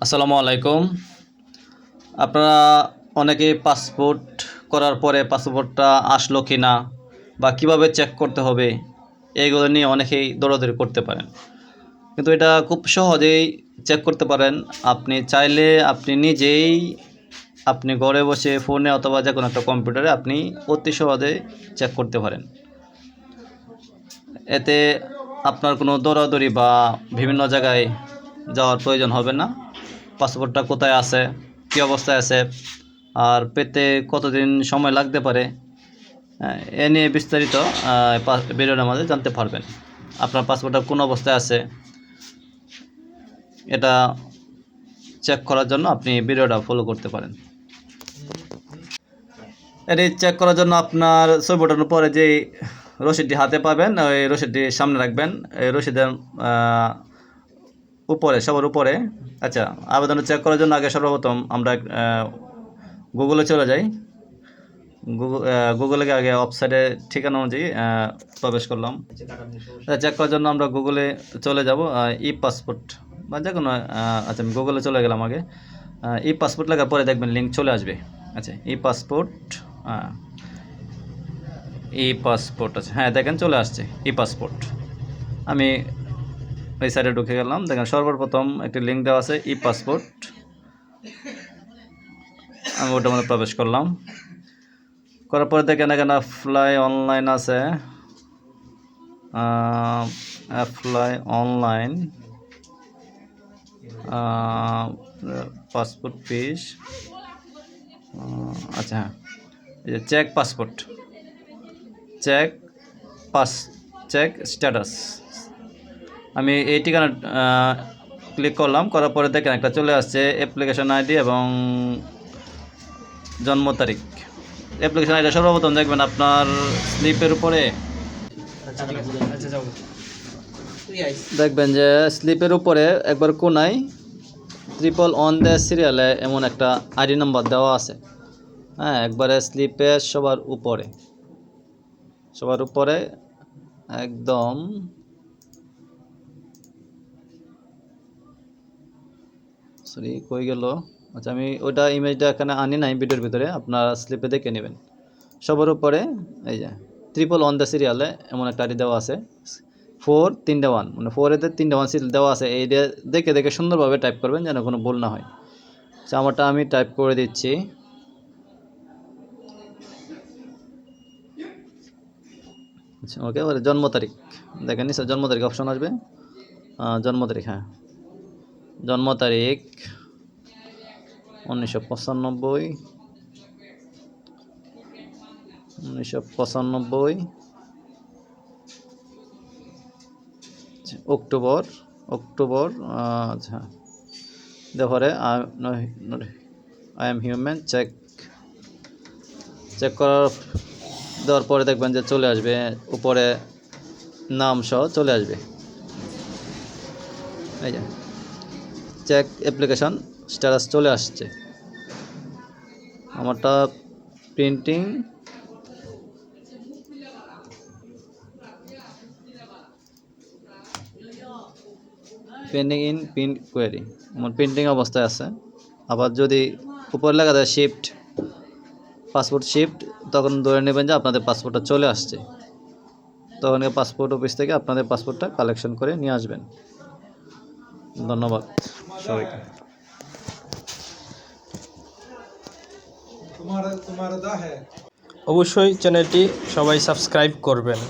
আসসালামু আলাইকুম। আপনারা অনেকেই পাসপোর্ট করার পরে পাসপোর্টটা আসলো কি না বা কীভাবে চেক করতে হবে এইগুলো নিয়ে অনেকেই দৌড়াদৌড়ি করতে পারেন, কিন্তু এটা খুব সহজেই চেক করতে পারেন। আপনি চাইলে আপনি নিজেই আপনি ঘরে বসে ফোনে অথবা যে কোনো একটা কম্পিউটারে আপনি অতি সহজে চেক করতে পারেন। এতে আপনার কোনো দৌড়াদৌড়ি বা বিভিন্ন জায়গায় যাওয়ার প্রয়োজন হবে না। পাসপোর্টটা কোথায় আছে, কী অবস্থায় আছে, আর পেতে কতদিন সময় লাগতে পারে, এ নিয়ে বিস্তারিত ভিডিওর মাঝে জানতে পারবেন। আপনার পাসপোর্টটা কোন অবস্থায় আছে এটা চেক করার জন্য আপনি ভিডিওটা ফলো করতে পারেন। এটি চেক করার জন্য আপনার ছবি ওঠানোর পরে যে রসিদটি হাতে পাবেন ওই রসিদটি সামনে রাখবেন। এই রসিদের উপরে সবার উপরে আচ্ছা, আবেদন চেক করার জন্য আগে সর্বপ্রথম আমরা গুগলে চলে যাই। গুগলে আগে ওয়েবসাইটে ঠিকানা অনুযায়ী প্রবেশ করলাম। চেক করার জন্য আমরা গুগলে চলে যাব। ই পাসপোর্ট বা যে কোনো আচ্ছা, আমি গুগলে চলে গেলাম। আগে ই পাসপোর্ট লেখার পরে দেখবেন লিঙ্ক চলে আসবে। আচ্ছা, ই পাসপোর্ট, ই পাসপোর্ট আছে, হ্যাঁ দেখেন চলে আসছে ই পাসপোর্ট। আমি ওই সাইডে ঢুকে গেলাম। দেখেন সর্বপ্রথম একটি লিঙ্ক দেওয়া আছে ই পাসপোর্ট। আমি ওটার মধ্যে প্রবেশ করলাম। করার পরে দেখেন এখানে অ্যাপ্লাই অনলাইন আছে, অ্যাপ্লাই অনলাইন পাসপোর্ট ফিস। আচ্ছা হ্যাঁ, এই যে check passport, check check status. আমি এই ঠিকানা ক্লিক করলাম। করার পরে দেখেন একটা চলে আসছে অ্যাপ্লিকেশন আইডি এবং জন্ম তারিখ। অ্যাপ্লিকেশন আইডি সর্বপ্রথম দেখবেন আপনার স্লিপের উপরে দেখবেন যে স্লিপের উপরে একবার কোনায় 111 সিরিয়ালে এমন একটা আইডি নাম্বার দেওয়া আছে। হ্যাঁ, একবারে স্লিপে সবার উপরে একদম সরি কই গেল। আচ্ছা, আমি ওইটা ইমেজটা এখানে আনি নাই ভিডিওর ভিতরে, আপনারা স্লিপে দেখে নেবেন। সবার উপরে এই যে 111 সিরিয়ালে এমন একটা আইডি দেওয়া আছে, 431 মানে 4-এতে 3-1 সিরিয়াল দেওয়া আছে। এই দেখে দেখে সুন্দরভাবে টাইপ করবেন যেন কোনো ভুল না হয়। আচ্ছা, আমারটা আমি টাইপ করে দিচ্ছি। আচ্ছা ওকে, এবারে জন্ম তারিখ দেখেন নিশ্চয় জন্ম তারিখ অপশন আসবে। জন্ম তারিখ, হ্যাঁ জন্ম তারিখ 1995 অক্টোবর। আচ্ছা, তারপরে আই এম হিউম্যান চেক করার দেওয়ার পরে দেখবেন যে চলে আসবে উপরে নাম সহ চলে আসবে। এই যে চেক অ্যাপ্লিকেশন স্ট্যাটাস চলে আসছে। আমারটা পেন্ডিং ইন প্রিন্ট কোয়ারি, আমার পেন্ডিং অবস্থায় আছে। আবার যদি উপরে লেখা যায় শিফট পাসপোর্ট শিফট, তখন ধরে নেবেন যে আপনাদের পাসপোর্টটা চলে আসছে। তখন পাসপোর্ট অফিস থেকে আপনাদের পাসপোর্টটা কালেকশন করে নিয়ে আসবেন। ধন্যবাদ সবাইকে। অবশ্যই চ্যানেলটি সবাই সাবস্ক্রাইব করবেন।